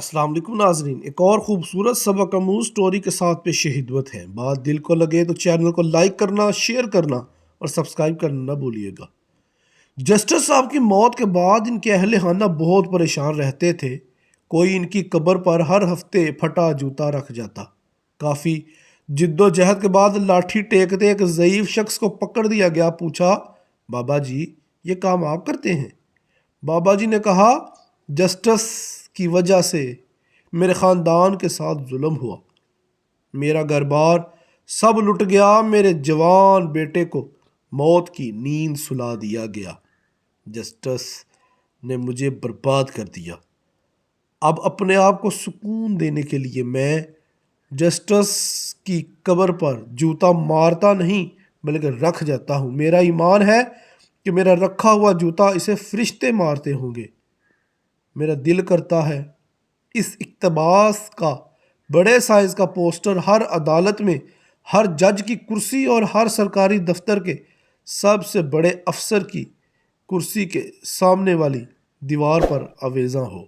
अस्सलाम वालेकुम नाजरीन, एक और खूबसूरत सबक आमूज स्टोरी के साथ पेश खिदमत है। बात दिल को लगे तो चैनल को लाइक करना, शेयर करना और सब्सक्राइब करना ना भूलिएगा। जस्टिस साहब की मौत के बाद इनके अहले खाना बहुत परेशान रहते थे। कोई इनकी कब्र पर हर हफ्ते फटा जूता रख जाता। काफ़ी जिद्दोजहद के बाद लाठी टेकते एक ज़ईफ शख्स को पकड़ दिया गया। पूछा, बाबा जी ये काम आप करते हैं? बाबा जी ने कहा, जस्टिस की वजह से मेरे ख़ानदान के साथ जुल्म हुआ, मेरा घर बार सब लुट गया, मेरे जवान बेटे को मौत की नींद सुला दिया गया, जस्टिस ने मुझे बर्बाद कर दिया। अब अपने आप को सुकून देने के लिए मैं जस्टिस की कब्र पर जूता मारता नहीं बल्कि रख जाता हूँ। मेरा ईमान है कि मेरा रखा हुआ जूता इसे फरिश्ते मारते होंगे। मेरा दिल करता है इस इक़्तिबास का बड़े साइज़ का पोस्टर हर अदालत में, हर जज की कुर्सी और हर सरकारी दफ्तर के सबसे बड़े अफसर की कुर्सी के सामने वाली दीवार पर आवेज़ा हो।